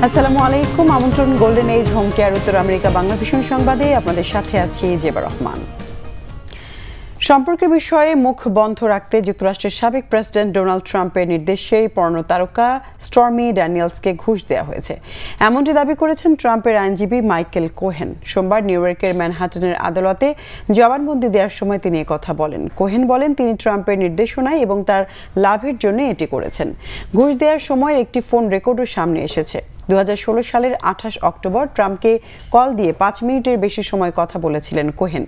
আসসালামু আলাইকুম। আমন্ত্রণ গোল্ডেন এজ হোম কেয়ার উত্তর আমেরিকা বাংলা ভীষণ সংবাদে আপনাদের সাথে আছি জেবা রহমান। সম্পর্কের বিষয়ে মুখ বন্ধ রাখতে যুক্তরাষ্ট্রের সাবেক প্রেসিডেন্ট ডোনাল্ড ট্রাম্পের নির্দেশেই পর্নো তারকা স্টর্মি ড্যানিয়েলসকে ঘুষ দেওয়া হয়েছে, এমনটি দাবি করেছেন ট্রাম্পের আইনজীবী মাইকেল কোহেন। সোমবার নিউ ইয়র্কের ম্যানহাটনের আদালতে জবানবন্দি দেওয়ার সময় তিনি কথা বলেন। কোহেন বলেন তিনি ট্রাম্পের নির্দেশনায় এবং তার লাভের জন্য এটি করেছেন। ঘুষ দেওয়ার সময় একটি ফোন রেকর্ডও সামনে এসেছে। 2016 সালের 28 অক্টোবর ট্রাম্পকে কল দিয়ে 5 মিনিটের বেশি সময় কথা বলেছিলেন কোহেন।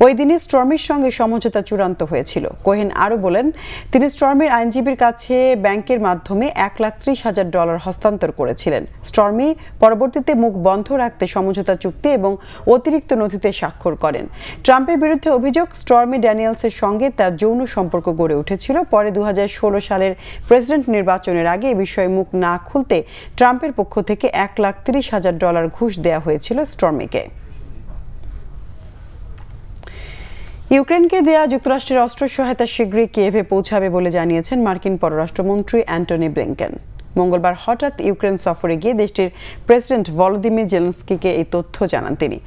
ওই দিনই স্টর্মির সঙ্গে সমঝোতা চূড়ান্ত হয়েছিল। কোহেন আরও বলেন তিনি স্টর্মির আইনজীবীর কাছে ব্যাংকের মাধ্যমে $1,30,000 হস্তান্তর করেছিলেন। স্টর্মি পরবর্তীতে মুখ বন্ধ রাখতে সমঝোতা চুক্তি এবং অতিরিক্ত নথিতে স্বাক্ষর করেন। ট্রাম্পের বিরুদ্ধে অভিযোগ, স্টর্মি ড্যানিয়েলসের সঙ্গে তার যৌন সম্পর্ক গড়ে উঠেছিল। পরে 2016 সালের প্রেসিডেন্ট নির্বাচনের আগে এ বিষয়ে মুখ না খুলতে ট্রাম্পের পক্ষ থেকে $1,30,000 ঘুষ দেওয়া হয়েছিল স্টর্মিকে। ইউক্রেনকে দেয়া যুক্তরাষ্ট্রের অস্ত্র সহায়তা শীঘ্রই কিয়েভে পৌঁছাবে বলে জানিয়েছেন মার্কিন পররাষ্ট্রমন্ত্রী অ্যান্টনি ব্লিংকেন। মঙ্গলবার হঠাৎ ইউক্রেন সফরে গিয়ে দেশটির প্রেসিডেন্ট ভলোদিমির জেলেনস্কিকে এই তথ্য জানান তিনি।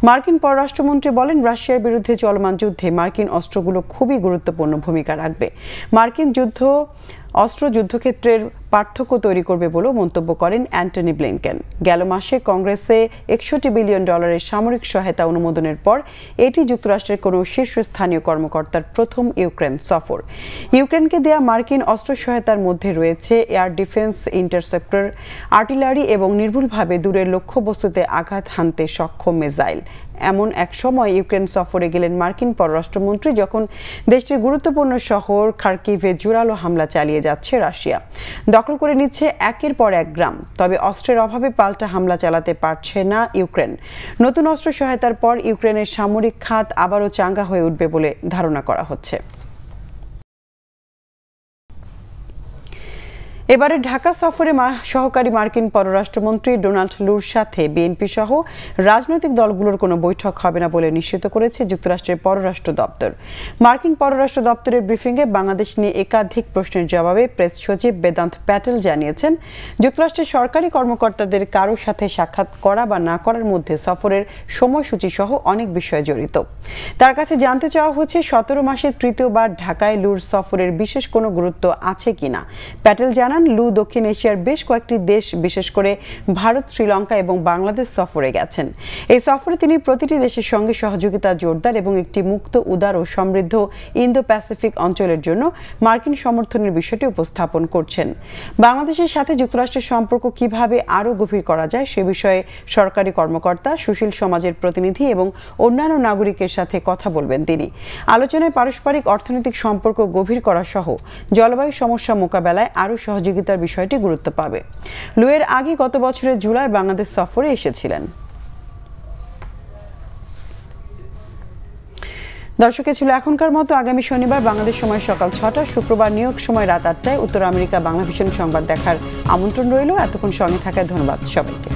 মার্কিন পররাষ্ট্রমন্ত্রী বলেন রাশিয়ার বিরুদ্ধে চলমান যুদ্ধে মার্কিন অস্ত্রগুলো খুবই গুরুত্বপূর্ণ ভূমিকা রাখবে। মার্কিন অস্ত্র যুদ্ধক্ষেত্রের পার্থক্য তৈরি করবে বলেও মন্তব্য করেন অ্যান্টনি ব্লিংকেন। গেল মাসে কংগ্রেসে $61 বিলিয়ন সামরিক সহায়তা অনুমোদনের পর এটি যুক্তরাষ্ট্রের কোনো শীর্ষস্থানীয় কর্মকর্তার প্রথম ইউক্রেন সফর। ইউক্রেনকে দেয়া মার্কিন অস্ত্র সহায়তার মধ্যে রয়েছে এয়ার ডিফেন্স, ইন্টারসেপ্টর, আর্টিলারি এবং নির্ভুলভাবে দূরের লক্ষ্যবস্তুতে আঘাত হানতে সক্ষম মিসাইল। এমন এক সময় ইউক্রেন সফরে গেলেন মার্কিন পররাষ্ট্রমন্ত্রী যখন দেশটির গুরুত্বপূর্ণ শহর খার্কিভে জোরালো হামলা চালিয়ে যাচ্ছে রাশিয়া। দখল করে নিচ্ছে একের পর এক গ্রাম। তবে অস্ত্রের অভাবে পাল্টা হামলা চালাতে পারছে না ইউক্রেন। নতুন অস্ত্র সহায়তার পর ইউক্রেনের সামরিক খাত আবারও চাঙ্গা হয়ে উঠবে বলে ধারণা করা হচ্ছে। এবারে ঢাকা সফরে সহকারী মার্কিন পররাষ্ট্রমন্ত্রী ডোনাল্ড লুর সাথে বিএনপি সহ রাজনৈতিক দলগুলোর কোনো বৈঠক হবে না বলে নিশ্চিত করেছে যুক্তরাষ্ট্রের পররাষ্ট্র দপ্তর। মার্কিন পররাষ্ট্র দপ্তরের ব্রিফিংয়ে বাংলাদেশ নিয়ে একাধিক প্রশ্নের জবাবে প্রেস সচিব বেদান্ত প্যাটেল জানিয়েছেন যুক্তরাষ্ট্রের সরকারি কর্মকর্তাদের কারোর সাথে সাক্ষাৎ করা বা না করার মধ্যে সফরের সময়সূচি সহ অনেক বিষয় জড়িত। তার কাছে জানতে চাওয়া হচ্ছে 17 মাসের তৃতীয়বার ঢাকায় লুর সফরের বিশেষ কোনো গুরুত্ব আছে কিনা। প্যাটেল জানান লু দক্ষিণ এশিয়ার বেশ কয়েকটি দেশ বিশেষ করে ভারত, শ্রীলঙ্কা এবং বাংলাদেশ সফরে গেছেন। এই সফরে তিনি প্রতিটি দেশের সঙ্গে সহযোগিতা জোরদার এবং একটি মুক্ত, উদার ও সমৃদ্ধ ইন্দো প্যাসিফিক অঞ্চলের জন্য মার্কিন সমর্থনের বিষয়টি উপস্থাপন করছেন। বাংলাদেশের সাথে যুক্তরাষ্ট্রের সম্পর্ক কিভাবে আরও গভীর করা যায় সে বিষয়ে সরকারি কর্মকর্তা, সুশীল সমাজের প্রতিনিধি এবং অন্যান্য নাগরিকের সাথে কথা বলবেন তিনি। আলোচনায় পারস্পরিক অর্থনৈতিক সম্পর্ক গভীর করা সহ জলবায়ু সমস্যা মোকাবেলায় আরও সহযোগিতার বিষয়টি গুরুত্ব পাবে। লুয়ের আগে গত বছরের জুলাই বাংলাদেশ সফরে এসেছিলেন। দর্শক, ছিল এখনকার মতো। আগামী শনিবার বাংলাদেশ সময় সকাল 6টা, শুক্রবার নিউ ইয়র্ক সময় রাত 8টায় উত্তর আমেরিকা বাংলা ভীষণ সংবাদ দেখার আমন্ত্রণ রইল। এতক্ষণ সঙ্গে থাকায় ধন্যবাদ সবাইকে।